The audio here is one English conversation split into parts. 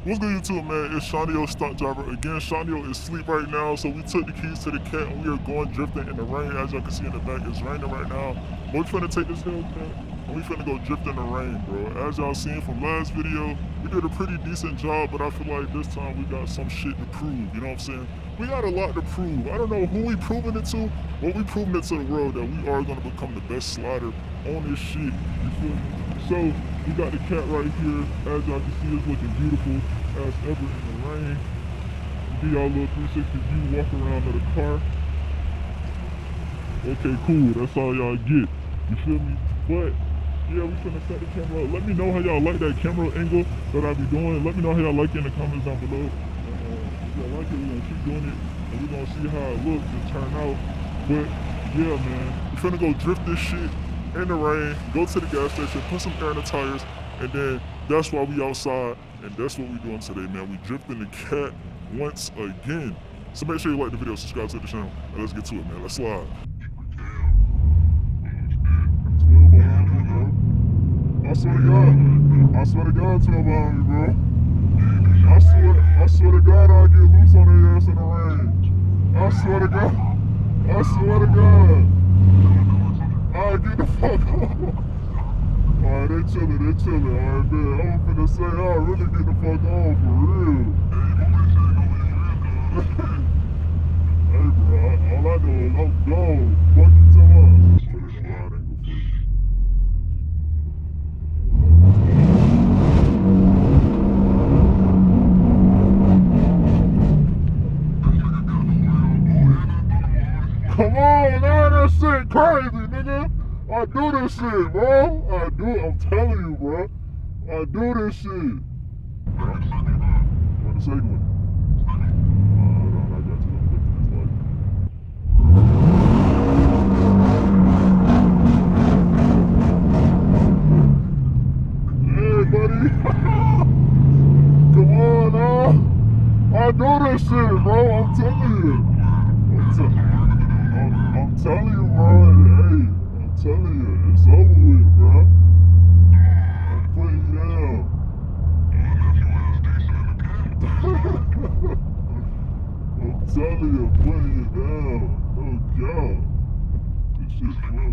What's good, YouTube, man? It's Seanio, stunt driver. Again, Seanio is asleep right now, so we took the keys to the cat and we are going drifting in the rain. As y'all can see in the back, it's raining right now. But we finna take this Hellcat and we finna go drift in the rain, bro. As y'all seen from last video, we did a pretty decent job, but I feel like this time we got some shit to prove, you know what I'm saying? We got a lot to prove. I don't know who we proving it to, but we proving it to the world that we are gonna become the best slider on this shit, you feel me? So, we got the cat right here. As y'all can see, it's looking beautiful as ever in the rain. Give y'all a little 360 view, walk around to the car. Okay, cool, that's all y'all get. You feel me? But, yeah, we finna set the camera up. Let me know how y'all like that camera angle that I be doing. Let me know how y'all like it in the comments down below. If y'all like it, we're gonna keep doing it. And we're gonna see how it looks and turn out. But, yeah, man, we finna go drift this shit in the rain, go to the gas station, put some air in the tires, and then that's why we outside, and that's what we doing today, man. We drifting the cat once again. So make sure you like the video, subscribe to the channel, and let's get to it, man. Let's slide. 12 behind me, bro. I swear to God, 12 behind me, bro. I swear to God, I'll get loose on their ass in the rain. I swear to God. Alright, get the fuck on. Alright, they chillin'. Alright, man, I'm finna say, I'll really get the fuck on, for real. Hey, bro, all I know is I'm gone. Fuck you talking about? Put it in the wide angle for you. Come on, man, that shit crazy, nigga. I do this shit, bro. I'm telling you, bro. I do this shit. What the second one? I got you. I'm looking at this light. Hey, buddy. Come on, now. I do this shit, bro. I'm telling you. I'm telling you, bro. Hey, I'm telling you, it's over with, bro. I'm putting you down. I'm telling you, I'm putting you down. Oh God, this shit's fun.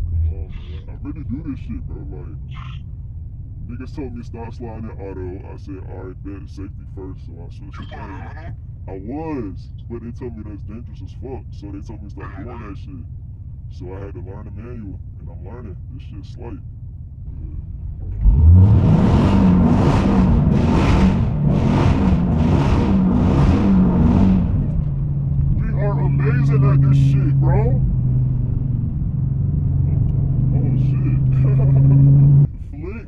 Come on, man. I really do this shit, bro. Like, niggas told me stop sliding auto. I said, alright, bet, safety first, so I switched the lanes. I was, but they told me that's dangerous as fuck, so they told me stop doing that shit. So I had to learn the manual, and I'm learning. This shit's slight. We are amazing at this shit, bro. Oh shit. Flick.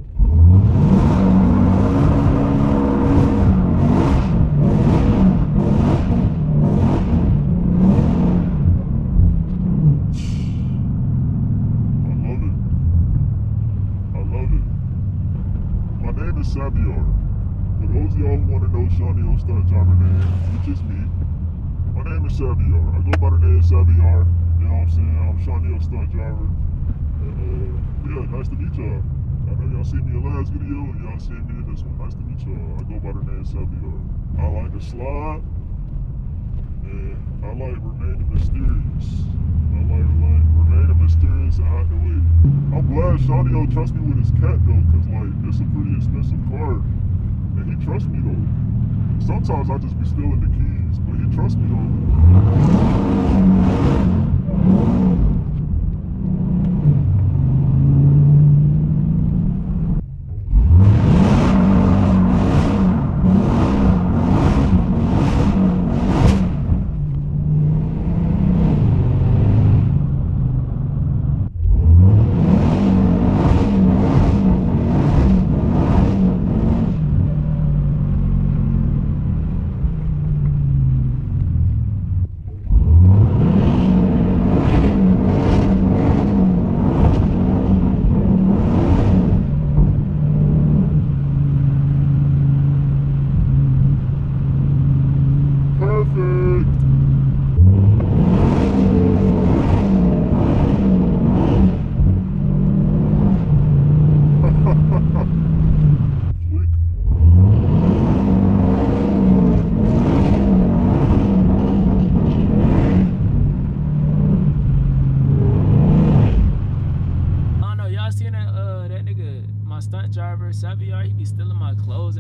Savior. For those of y'all who want to know Seanio stunt driver name, which is me, my name is Savior. I go by the name Savior. You know what I'm saying? I'm Seanio stunt driver. And yeah, nice to meet y'all. I know y'all seen me in the last video, and y'all seen me in this one. Nice to meet y'all. I go by the name Savior. I like to slide, and I like remaining mysterious. I like remaining mysterious and out the way. I'm glad Seanio trusts me with his cat though, cause like it's a pretty expensive car, and he trusts me though. Sometimes I just be stealing the keys, but he trusts me though.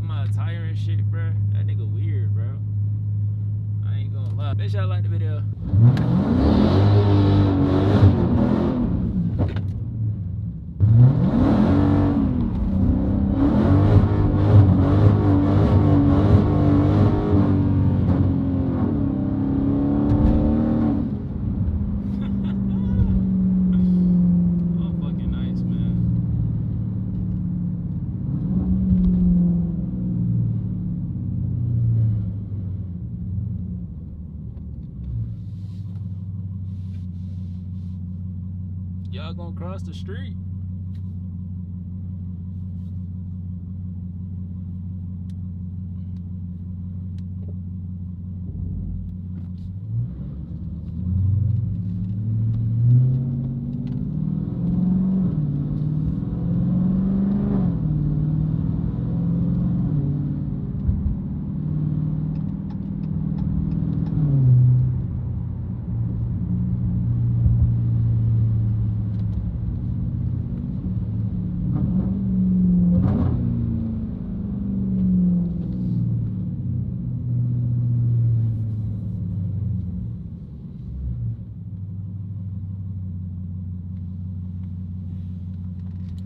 my attire and shit, bro. That nigga weird, bro. I ain't gonna lie. Make sure y'all like the video. Y'all gonna cross the street?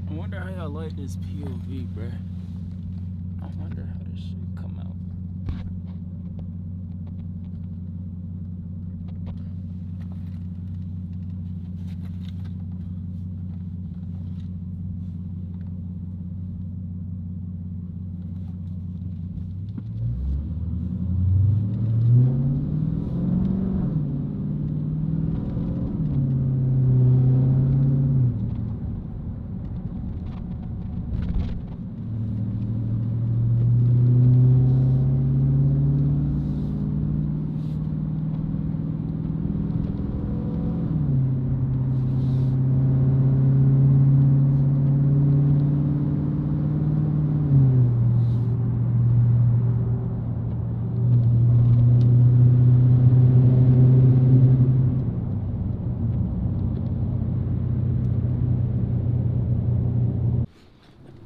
I wonder how y'all like this POV, bruh. I wonder how this shit come out.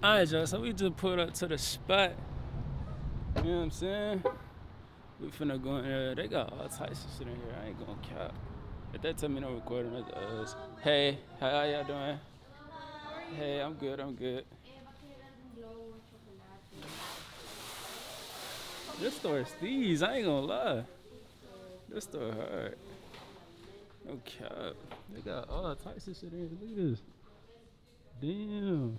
Alright, y'all, so we just pulled up to the spot. You know what I'm saying? We finna go in there. They got all types of shit in here. I ain't gonna cap. If they tell me no recording, that's us. Hey, how y'all doing? Hey, I'm good, I'm good. This store is thieves, I ain't gonna lie. This store hard. No cap. They got all types of shit in here. Look at this. Damn.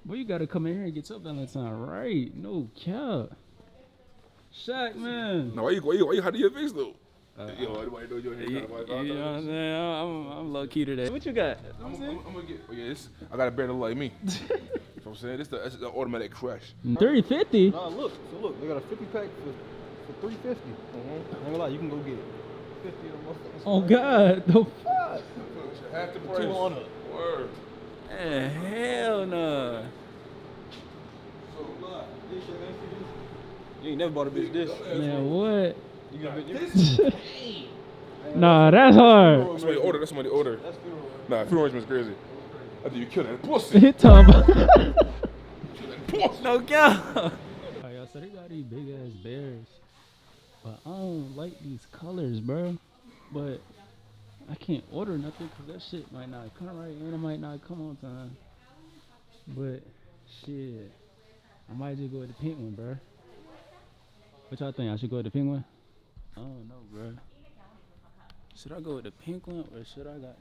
Well, you gotta come in here and get your Valentine right. No cap. Shaq, man. No, why you hiding your face though? You know what I'm saying? I'm low key today. What you got? I'm gonna get. Oh yeah, I got a bear that like me. You know what I'm saying? This the automatic crash. 350. Nah, look. So look, they got a 50 pack for $350. I ain't gonna lie, you can go get 50 of them motherfuckers. Oh God, the fuck. Half the price. 2 on it. Word. Man, hell no. You ain't never bought a bitch this. Man, what? You got a bitch. Nah, that's hard. That's somebody order. That's somebody order. That's funeral. Nah, funeral arrangement's crazy. I think you killed that pussy. Hit top. Pussy. No cap. Alright, y'all, so they got these big ass bears, but I don't like these colors, bro. But I can't order nothing because that shit might not come right and it might not come on time. But shit, I might just go with the pink one, bro. What y'all think? I should go with the pink one? I don't know, bro. Should I go with the pink one or should I got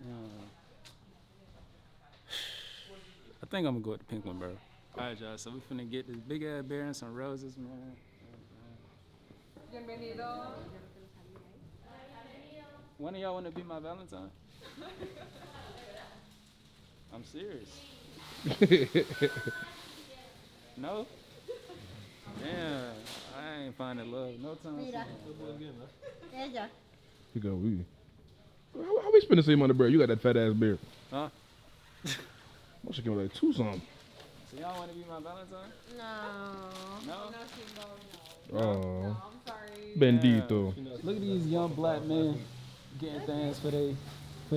I think I'm gonna go with the pink one, bro. Alright, y'all, so we finna get this big ass bear and some roses, man. Bienvenido. One of y'all wanna be my Valentine? I'm serious. No? Damn, I ain't finding love no time soon. Ella. You go, we. How we spend the same on the bear? You got that fat ass bear. Huh? I should give me like 2 something. So y'all wanna be my Valentine? No. No? Oh, I'm sorry. bendito. Look at these young black men getting things for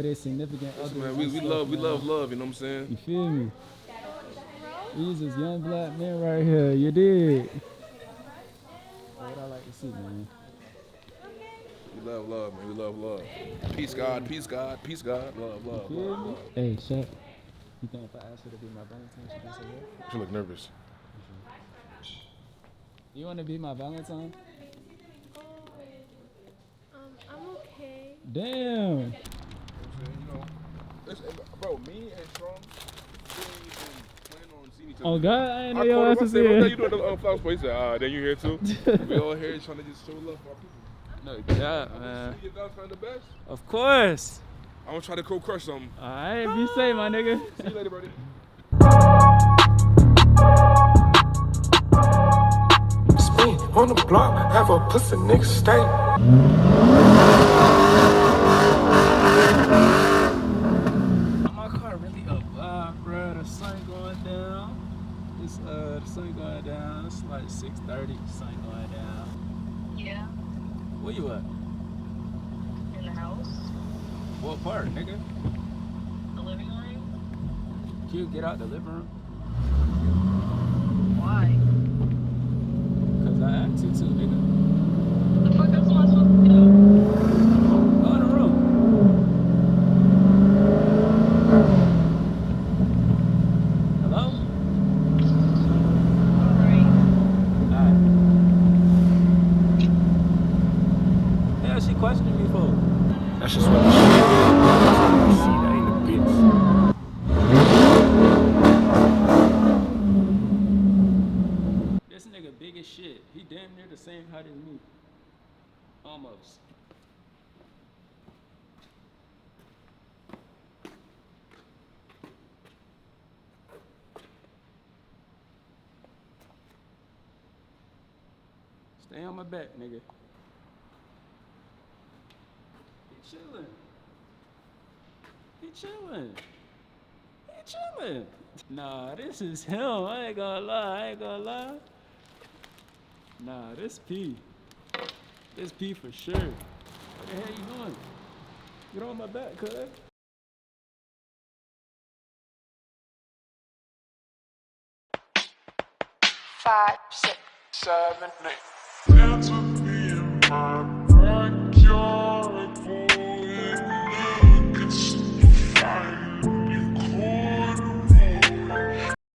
their significant others. Man, we love love. You know what I'm saying? You feel me? He's this young black man right here. You did. What I like to see, man. We love love, man. We love love. Peace, God. Peace, God. Peace, God. Love, You love, feel love, me? love. Hey, Shaq. You think if I asked her to be my Valentine, she can say yes? She look nervous. You want to be my Valentine? I'm okay. Damn. You know what I'm saying? You know, bro, me and Strong, we ain't even planning on seeing each other. Oh, God, I ain't know I your called ass him. I was said, "Bro, here. you doing the flowers place?" He said, then you here too. We all here trying to just show love for our people. No doubt, I'm man. gonna see if y'all find the best. Of course. I'm gonna try to co-crush something. All right, be safe, my nigga. See you later, buddy. Spin on the block, have a pussy nigga stay. My car really a vibe, bro. The sun going down. It's the sun going down. It's like 6:30. Sun going down. Yeah, Where you at? in the house, What part, nigga? the living room. Can you get out the living room? Why? Cause I asked you to, nigga. The fuck else am I supposed to do? Go in the room. Hello? Alright. Alright. Yeah, she questioned me for. That's just what the shit is. See, that ain't a bitch. This nigga big as shit. He damn near the same height as me. Almost. Stay on my back, nigga. He chillin'. He chillin'. He chillin'. Nah, this is him. I ain't gonna lie. I ain't gonna lie. Nah, this P. This P for sure. What the hell you doing? Get on my back, cuz. 5, 6, 7, 8.